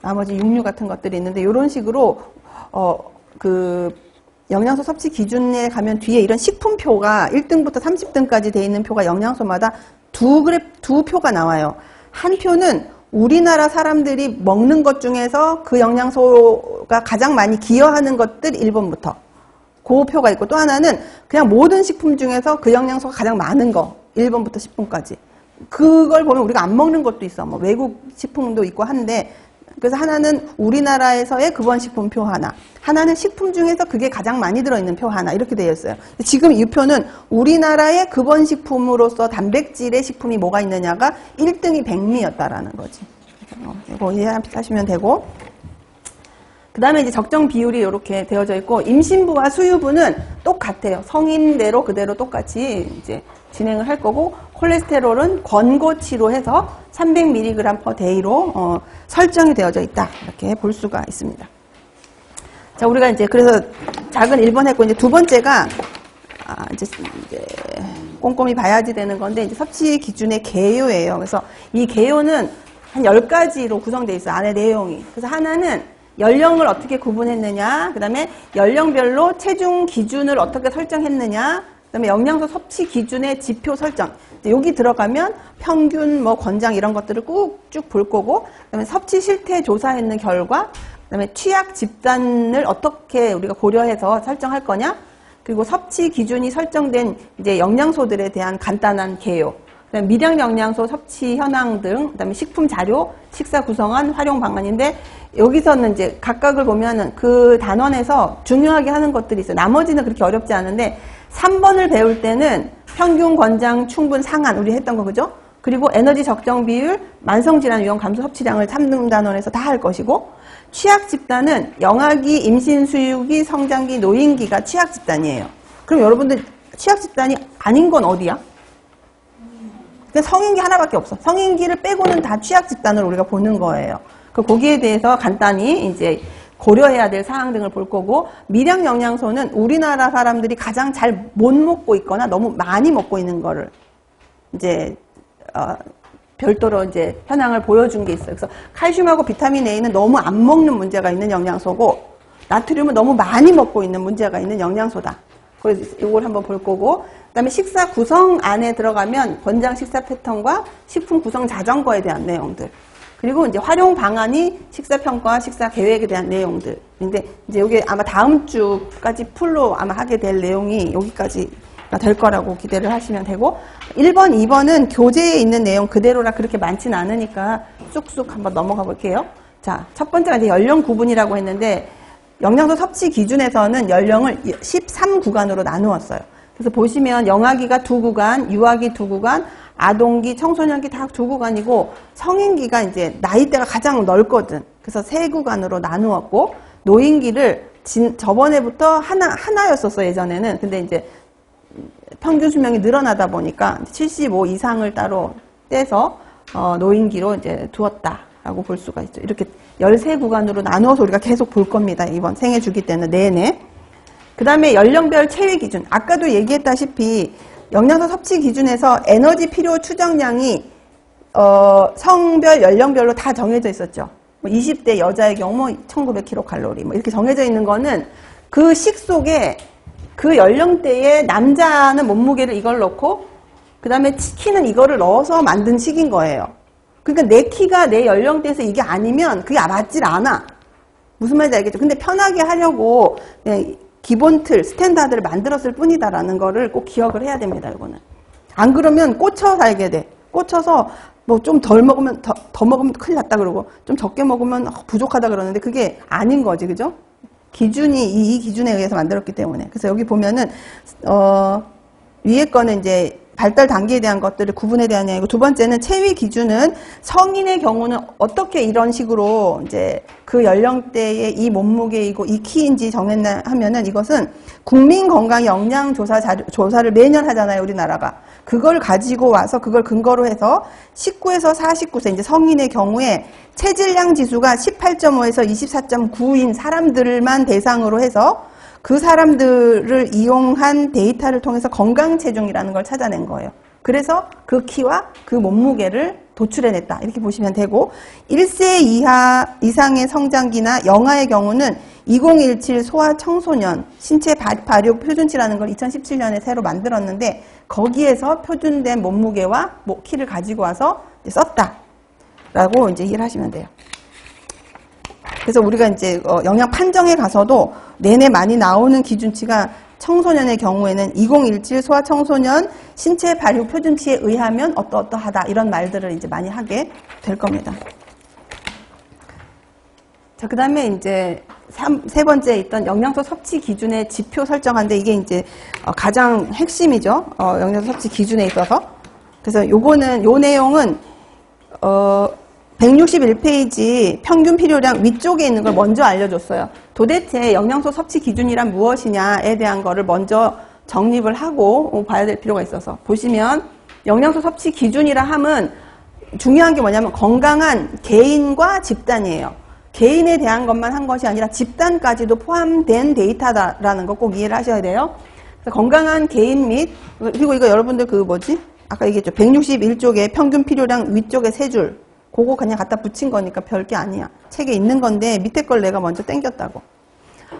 나머지 육류 같은 것들이 있는데 이런 식으로 그 영양소 섭취 기준에 가면 뒤에 이런 식품표가 1등부터 30등까지 돼 있는 표가 영양소마다 두 표가 나와요. 한 표는 우리나라 사람들이 먹는 것 중에서 그 영양소가 가장 많이 기여하는 것들 1번부터 그 표가 있고 또 하나는 그냥 모든 식품 중에서 그 영양소가 가장 많은 거 1번부터 10번까지 그걸 보면 우리가 안 먹는 것도 있어. 뭐 외국 식품도 있고 한데 그래서 하나는 우리나라에서의 급원식품표 하나는 식품 중에서 그게 가장 많이 들어있는 표 하나 이렇게 되어 있어요. 지금 이 표는 우리나라의 급원식품으로서 단백질의 식품이 뭐가 있느냐가 1등이 백미였다라는 거지. 이거 이해하시면 되고 그 다음에 이제 적정 비율이 이렇게 되어져 있고 임신부와 수유부는 똑같아요. 성인대로 그대로 똑같이 이제 진행을 할 거고 콜레스테롤은 권고치로 해서 300mg/day로 설정이 되어져 있다. 이렇게 볼 수가 있습니다. 자, 우리가 이제 그래서 작은 1번 했고 이제 두 번째가 이제 꼼꼼히 봐야지 되는 건데 이제 섭취 기준의 개요예요. 그래서 이 개요는 한 10가지로 구성되어 있어요. 안에 내용이. 그래서 하나는 연령을 어떻게 구분했느냐, 그 다음에 연령별로 체중 기준을 어떻게 설정했느냐, 그 다음에 영양소 섭취 기준의 지표 설정. 여기 들어가면 평균, 뭐 권장 이런 것들을 꾹 쭉 볼 거고, 그 다음에 섭취 실태 조사했는 결과, 그 다음에 취약 집단을 어떻게 우리가 고려해서 설정할 거냐, 그리고 섭취 기준이 설정된 이제 영양소들에 대한 간단한 개요. 그다음에 미량 영양소 섭취 현황 등, 그다음에 식품 자료, 식사 구성안, 활용 방안인데 여기서는 이제 각각을 보면은 그 단원에서 중요하게 하는 것들이 있어요. 나머지는 그렇게 어렵지 않은데 3번을 배울 때는 평균 권장 충분 상한 우리 했던 거 그죠? 그리고 에너지 적정 비율, 만성질환 위험 감소 섭취량을 3등 단원에서 다 할 것이고 취약 집단은 영아기, 임신, 수유기, 성장기, 노인기가 취약 집단이에요. 그럼 여러분들 취약 집단이 아닌 건 어디야? 성인기 하나밖에 없어. 성인기를 빼고는 다 취약 집단으로 우리가 보는 거예요. 거기에 대해서 간단히 이제 고려해야 될 사항 등을 볼 거고 미량 영양소는 우리나라 사람들이 가장 잘 못 먹고 있거나 너무 많이 먹고 있는 거를 이제 별도로 이제 현황을 보여준 게 있어요. 그래서 칼슘하고 비타민 A는 너무 안 먹는 문제가 있는 영양소고 나트륨은 너무 많이 먹고 있는 문제가 있는 영양소다. 그래서 이걸 한번 볼 거고 그다음에 식사 구성 안에 들어가면 권장 식사 패턴과 식품 구성 자전거에 대한 내용들 그리고 이제 활용 방안이 식사 평가, 식사 계획에 대한 내용들. 근데 이제 여기 아마 다음 주까지 풀로 아마 하게 될 내용이 여기까지 될 거라고 기대를 하시면 되고 1번, 2번은 교재에 있는 내용 그대로라 그렇게 많진 않으니까 쑥쑥 한번 넘어가 볼게요. 자, 첫 번째가 이제 연령 구분이라고 했는데 영양소 섭취 기준에서는 연령을 13구간으로 나누었어요. 그래서 보시면 영아기가 2구간, 유아기 2구간, 아동기, 청소년기 다 2구간이고 성인기가 이제 나이대가 가장 넓거든. 그래서 3구간으로 나누었고 노인기를 저번에부터 하나였었어 예전에는. 근데 이제 평균 수명이 늘어나다 보니까 75 이상을 따로 떼서 노인기로 이제 두었다라고 볼 수가 있죠. 이렇게 13구간으로 나누어서 우리가 계속 볼 겁니다. 이번 생애 주기 때는 내내. 그 다음에 연령별 체위 기준. 아까도 얘기했다시피 영양소 섭취 기준에서 에너지 필요 추정량이 성별, 연령별로 다 정해져 있었죠. 20대 여자의 경우 1900kcal 뭐 이렇게 정해져 있는 거는 그 식 속에 그 연령대의 남자는 몸무게를 이걸 넣고 그 다음에 키는 이거를 넣어서 만든 식인 거예요. 그러니까 내 키가 내 연령대에서 이게 아니면 그게 맞질 않아. 무슨 말인지 알겠죠? 근데 편하게 하려고 그냥 기본 틀, 스탠다드를 만들었을 뿐이다라는 거를 꼭 기억을 해야 됩니다. 이거는. 안 그러면 꽂혀 살게 돼. 꽂혀서 뭐 좀 덜 먹으면 더 먹으면 큰일 났다 그러고 좀 적게 먹으면 부족하다 그러는데 그게 아닌 거지. 그죠? 기준이 이 기준에 의해서 만들었기 때문에. 그래서 여기 보면은 위에 거는 이제 발달 단계에 대한 것들을 구분에 대한 이야기고 두 번째는 체위 기준은 성인의 경우는 어떻게 이런 식으로 이제 그 연령대의 이 몸무게이고 이 키인지 정했나 하면은 이것은 국민건강영양조사를 매년 하잖아요, 우리나라가. 그걸 가지고 와서 그걸 근거로 해서 19에서 49세 이제 성인의 경우에 체질량 지수가 18.5에서 24.9인 사람들만 대상으로 해서 그 사람들을 이용한 데이터를 통해서 건강체중이라는 걸 찾아낸 거예요. 그래서 그 키와 그 몸무게를 도출해냈다. 이렇게 보시면 되고 1세 이상의 성장기나 영아의 경우는 2017 소아청소년 신체 발육 표준치라는 걸 2017년에 새로 만들었는데 거기에서 표준된 몸무게와 키를 가지고 와서 썼다라고 이제 이해를 하시면 돼요. 그래서 우리가 이제 영양 판정에 가서도 내내 많이 나오는 기준치가 청소년의 경우에는 2017 소아청소년 신체 발육 표준치에 의하면 어떠하다 이런 말들을 이제 많이 하게 될 겁니다. 자, 그 다음에 이제 세 번째 있던 영양소 섭취 기준의 지표 설정하는데 이게 이제 가장 핵심이죠. 영양소 섭취 기준에 있어서. 그래서 요거는 요 내용은 161페이지 평균 필요량 위쪽에 있는 걸 먼저 알려줬어요. 도대체 영양소 섭취 기준이란 무엇이냐에 대한 거를 먼저 정립을 하고 봐야 될 필요가 있어서 보시면 영양소 섭취 기준이라 함은 중요한 게 뭐냐면 건강한 개인과 집단이에요. 개인에 대한 것만 한 것이 아니라 집단까지도 포함된 데이터다라는 거 꼭 이해를 하셔야 돼요. 그래서 건강한 개인 및 그리고 이거 여러분들 아까 얘기했죠. 161쪽에 평균 필요량 위쪽에 세 줄 그거 그냥 갖다 붙인 거니까 별게 아니야. 책에 있는 건데 밑에 걸 내가 먼저 땡겼다고.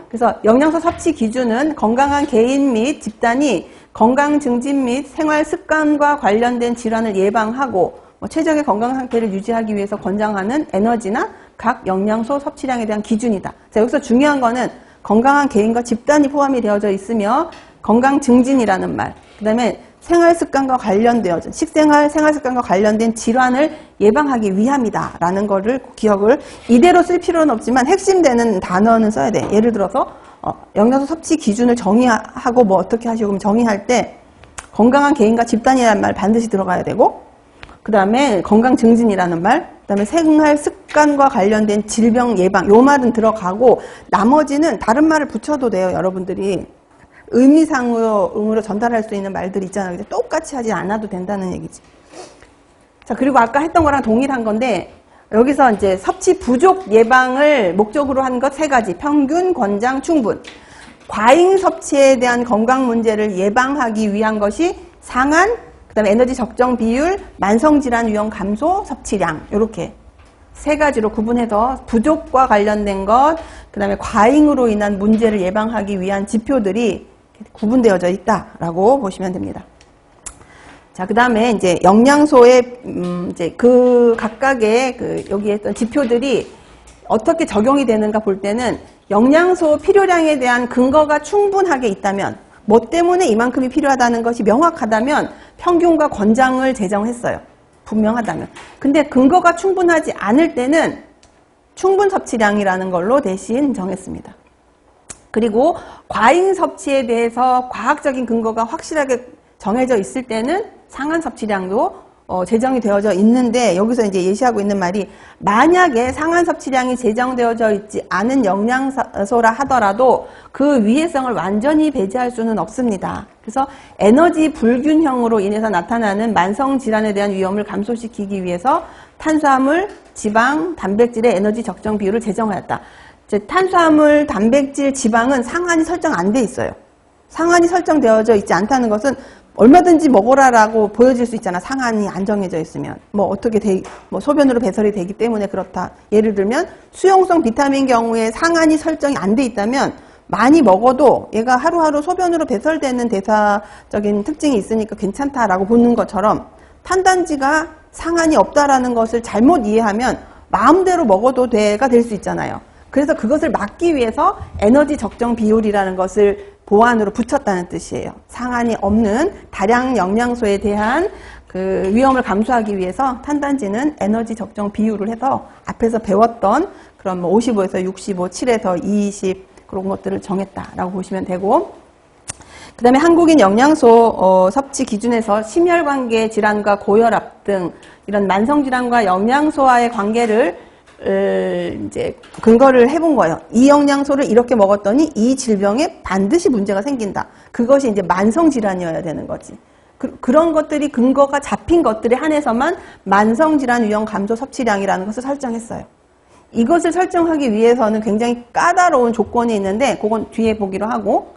그래서 영양소 섭취 기준은 건강한 개인 및 집단이 건강 증진 및 생활 습관과 관련된 질환을 예방하고 최적의 건강 상태를 유지하기 위해서 권장하는 에너지나 각 영양소 섭취량에 대한 기준이다. 자, 여기서 중요한 거는 건강한 개인과 집단이 포함이 되어져 있으며 건강 증진이라는 말, 그 다음에 생활 습관과 관련되어진 생활 습관과 관련된 질환을 예방하기 위함이다라는 거를 기억을 이대로 쓸 필요는 없지만 핵심되는 단어는 써야 돼. 예를 들어서 영양소 섭취 기준을 정의하고 뭐 어떻게 하시고 그럼 정의할 때 건강한 개인과 집단이라는 말 반드시 들어가야 되고 그 다음에 건강 증진이라는 말, 그 다음에 생활 습관과 관련된 질병 예방 요 말은 들어가고 나머지는 다른 말을 붙여도 돼요. 여러분들이. 의미상으로 전달할 수 있는 말들이 있잖아요. 똑같이 하지 않아도 된다는 얘기지. 자, 그리고 아까 했던 거랑 동일한 건데 여기서 이제 섭취 부족 예방을 목적으로 한 것 세 가지. 평균, 권장, 충분. 과잉 섭취에 대한 건강 문제를 예방하기 위한 것이 상한, 그 다음에 에너지 적정 비율, 만성질환 위험 감소, 섭취량 이렇게 세 가지로 구분해서 부족과 관련된 것, 그 다음에 과잉으로 인한 문제를 예방하기 위한 지표들이 구분되어져 있다라고 보시면 됩니다. 자, 그 다음에 이제 영양소의 이제 그 각각의 여기에 했던 지표들이 어떻게 적용이 되는가 볼 때는 영양소 필요량에 대한 근거가 충분하게 있다면 뭐 때문에 이만큼이 필요하다는 것이 명확하다면 평균과 권장을 제정했어요. 분명하다면. 근데 근거가 충분하지 않을 때는 충분 섭취량이라는 걸로 대신 정했습니다. 그리고 과잉 섭취에 대해서 과학적인 근거가 확실하게 정해져 있을 때는 상한 섭취량도 제정이 되어져 있는데, 여기서 이제 예시하고 있는 말이, 만약에 상한 섭취량이 제정되어져 있지 않은 영양소라 하더라도 그 위해성을 완전히 배제할 수는 없습니다. 그래서 에너지 불균형으로 인해서 나타나는 만성 질환에 대한 위험을 감소시키기 위해서 탄수화물, 지방, 단백질의 에너지 적정 비율을 제정하였다. 탄수화물, 단백질, 지방은 상한이 설정 안 돼 있어요. 상한이 설정되어져 있지 않다는 것은 얼마든지 먹어라라고 보여질 수 있잖아. 상한이 안 정해져 있으면. 소변으로 배설이 되기 때문에 그렇다. 예를 들면 수용성 비타민 경우에 상한이 설정이 안 돼 있다면 많이 먹어도 얘가 하루하루 소변으로 배설되는 대사적인 특징이 있으니까 괜찮다라고 보는 것처럼, 탄단지가 상한이 없다라는 것을 잘못 이해하면 마음대로 먹어도 돼가 될 수 있잖아요. 그래서 그것을 막기 위해서 에너지 적정 비율이라는 것을 보완으로 붙였다는 뜻이에요. 상한이 없는 다량 영양소에 대한 그 위험을 감수하기 위해서 탄단지는 에너지 적정 비율을 해서 앞에서 배웠던 그런 55에서 65, 7에서 20 그런 것들을 정했다라고 보시면 되고, 그 다음에 한국인 영양소 섭취 기준에서 심혈관계 질환과 고혈압 등 이런 만성질환과 영양소와의 관계를 이제 근거를 해본 거예요. 이 영양소를 이렇게 먹었더니 이 질병에 반드시 문제가 생긴다. 그것이 이제 만성질환이어야 되는 거지. 그런 것들이 근거가 잡힌 것들에 한해서만 만성질환 위험 감소 섭취량이라는 것을 설정했어요. 이것을 설정하기 위해서는 굉장히 까다로운 조건이 있는데 그건 뒤에 보기로 하고,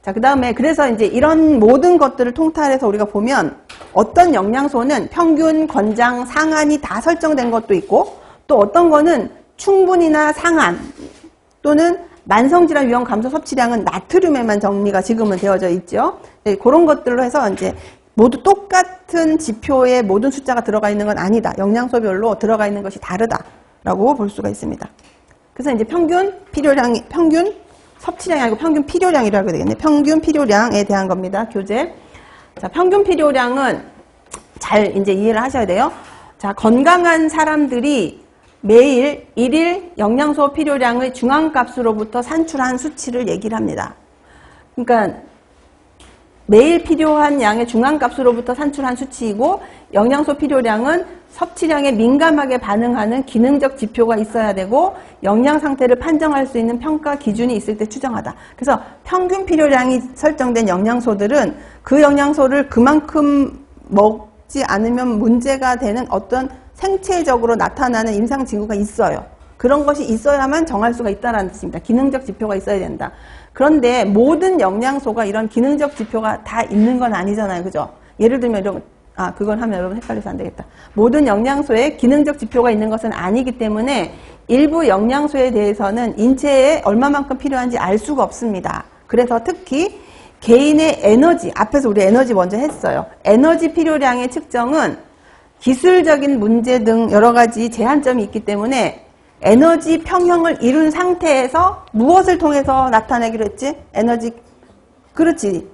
자, 그 다음에 그래서 이제 이런 모든 것들을 통탈해서 우리가 보면 어떤 영양소는 평균, 권장, 상한이 다 설정된 것도 있고, 또 어떤 거는 충분이나 상한 또는 만성질환 위험 감소 섭취량은 나트륨에만 정리가 지금은 되어져 있죠. 네, 그런 것들로 해서 이제 모두 똑같은 지표에 모든 숫자가 들어가 있는 건 아니다. 영양소별로 들어가 있는 것이 다르다라고 볼 수가 있습니다. 그래서 이제 평균 섭취량이 아니고 평균 필요량이라고 해야 되겠네. 평균 필요량에 대한 겁니다. 교재. 자, 평균 필요량은 잘 이제 이해를 하셔야 돼요. 자, 건강한 사람들이 매일 1일 영양소 필요량의 중앙값으로부터 산출한 수치를 얘기를 합니다. 그러니까 매일 필요한 양의 중앙값으로부터 산출한 수치이고, 영양소 필요량은 섭취량에 민감하게 반응하는 기능적 지표가 있어야 되고 영양 상태를 판정할 수 있는 평가 기준이 있을 때 추정하다. 그래서 평균 필요량이 설정된 영양소들은 그 영양소를 그만큼 먹지 않으면 문제가 되는 어떤 생체적으로 나타나는 임상 징후가 있어요. 그런 것이 있어야만 정할 수가 있다는 뜻입니다. 기능적 지표가 있어야 된다. 그런데 모든 영양소가 이런 기능적 지표가 다 있는 건 아니잖아요. 그죠? 예를 들면 그건 하면 여러분 헷갈려서 안 되겠다. 모든 영양소에 기능적 지표가 있는 것은 아니기 때문에 일부 영양소에 대해서는 인체에 얼마만큼 필요한지 알 수가 없습니다. 그래서 특히 개인의 에너지, 앞에서 우리 에너지 먼저 했어요. 에너지 필요량의 측정은 기술적인 문제 등 여러 가지 제한점이 있기 때문에 에너지 평형을 이룬 상태에서 무엇을 통해서 나타내기로 했지? 그렇지.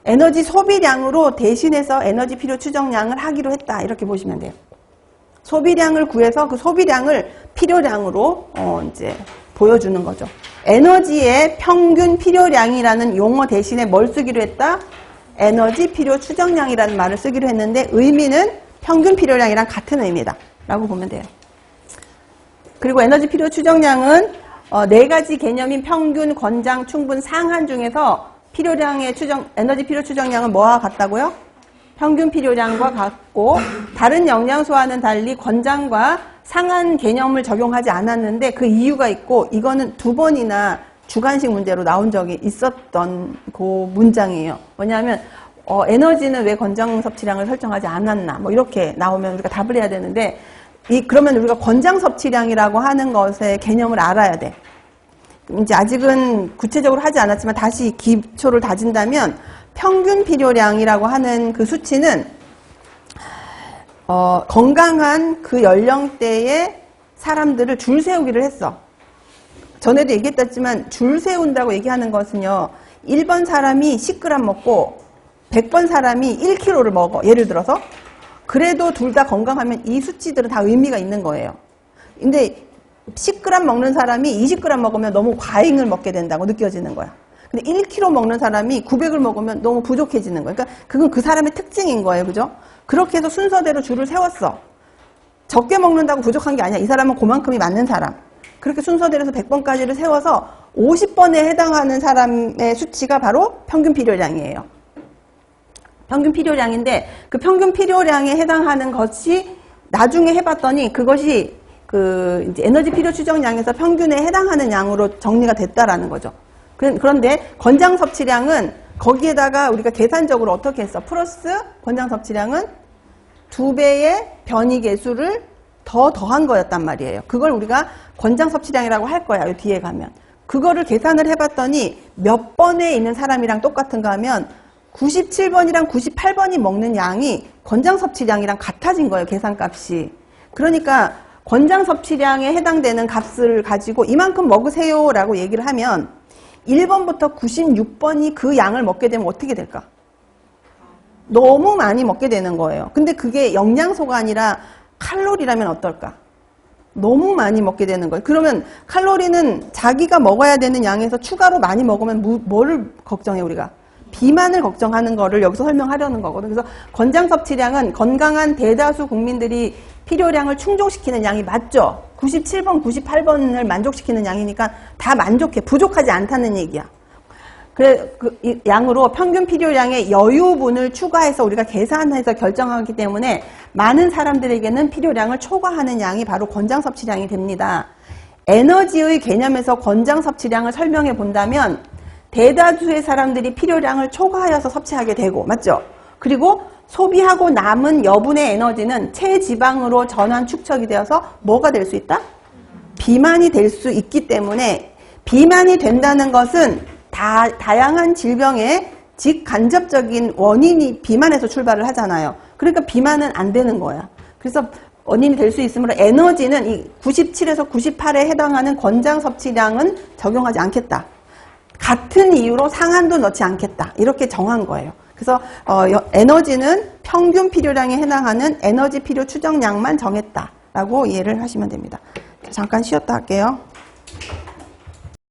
에너지 소비량으로 대신해서 에너지 필요 추정량을 하기로 했다. 이렇게 보시면 돼요. 소비량을 구해서 그 소비량을 필요량으로 이제 보여주는 거죠. 에너지의 평균 필요량이라는 용어 대신에 뭘 쓰기로 했다? 에너지 필요 추정량이라는 말을 쓰기로 했는데 의미는 평균 필요량이랑 같은 의미다 라고 보면 돼요. 그리고 에너지 필요 추정량은 네 가지 개념인 평균, 권장, 충분, 상한 중에서 에너지 필요 추정량은 뭐와 같다고요? 평균 필요량과 같고, 다른 영양소와는 달리 권장과 상한 개념을 적용하지 않았는데 그 이유가 있고, 이거는 2번이나 주관식 문제로 나온 적이 있었던 그 문장이에요. 뭐냐면 에너지는 왜 권장 섭취량을 설정하지 않았나, 뭐 이렇게 나오면 우리가 답을 해야 되는데, 그러면 우리가 권장 섭취량이라고 하는 것의 개념을 알아야 돼. 이제 아직은 구체적으로 하지 않았지만 다시 기초를 다진다면, 평균 필요량이라고 하는 그 수치는 건강한 그 연령대의 사람들을 줄 세우기를 했어. 전에도 얘기했지만 줄 세운다고 얘기하는 것은요, 1번 사람이 10g 먹고 100번 사람이 1kg를 먹어. 예를 들어서. 그래도 둘 다 건강하면 이 수치들은 다 의미가 있는 거예요. 근데 10g 먹는 사람이 20g 먹으면 너무 과잉을 먹게 된다고 느껴지는 거야. 근데 1kg 먹는 사람이 900을 먹으면 너무 부족해지는 거야. 그러니까 그건 그 사람의 특징인 거예요. 그죠? 그렇게 해서 순서대로 줄을 세웠어. 적게 먹는다고 부족한 게 아니야. 이 사람은 그만큼이 맞는 사람. 그렇게 순서대로 해서 100번까지를 세워서 50번에 해당하는 사람의 수치가 바로 평균 필요량이에요. 평균 필요량인데 그 평균 필요량에 해당하는 것이 나중에 해봤더니 그것이 그 이제 에너지 필요 추정량에서 평균에 해당하는 양으로 정리가 됐다라는 거죠. 그런데 권장 섭취량은 거기에다가 우리가 계산적으로 어떻게 했어? 플러스 권장 섭취량은 2배의 변이 계수를 더한 거였단 말이에요. 그걸 우리가 권장 섭취량이라고 할 거야. 이 뒤에 가면. 그거를 계산을 해봤더니 몇 번에 있는 사람이랑 똑같은가 하면 97번이랑 98번이 먹는 양이 권장 섭취량이랑 같아진 거예요. 계산값이. 그러니까 권장 섭취량에 해당되는 값을 가지고 이만큼 먹으세요 라고 얘기를 하면 1번부터 96번이 그 양을 먹게 되면 어떻게 될까? 너무 많이 먹게 되는 거예요. 근데 그게 영양소가 아니라 칼로리라면 어떨까? 너무 많이 먹게 되는 거예요. 그러면 칼로리는 자기가 먹어야 되는 양에서 추가로 많이 먹으면 뭐를 걱정해 우리가? 비만을 걱정하는 거를 여기서 설명하려는 거거든요. 그래서 권장 섭취량은 건강한 대다수 국민들이 필요량을 충족시키는 양이 맞죠? 97번, 98번을 만족시키는 양이니까 다 만족해. 부족하지 않다는 얘기야. 그래, 이 양으로 평균 필요량의 여유분을 추가해서 우리가 계산해서 결정하기 때문에 많은 사람들에게는 필요량을 초과하는 양이 바로 권장 섭취량이 됩니다. 에너지의 개념에서 권장 섭취량을 설명해 본다면 대다수의 사람들이 필요량을 초과하여서 섭취하게 되고, 맞죠? 그리고 소비하고 남은 여분의 에너지는 체지방으로 전환 축적이 되어서 뭐가 될 수 있다? 비만이 될 수 있기 때문에 비만이 된다는 것은 다양한 질병의 직간접적인 원인이 비만에서 출발을 하잖아요. 그러니까 비만은 안 되는 거야. 그래서 원인이 될 수 있으므로 에너지는 이 97에서 98에 해당하는 권장 섭취량은 적용하지 않겠다. 같은 이유로 상한도 넣지 않겠다. 이렇게 정한 거예요. 그래서 에너지는 평균 필요량에 해당하는 에너지 필요 추정량만 정했다라고 이해를 하시면 됩니다. 잠깐 쉬었다 할게요.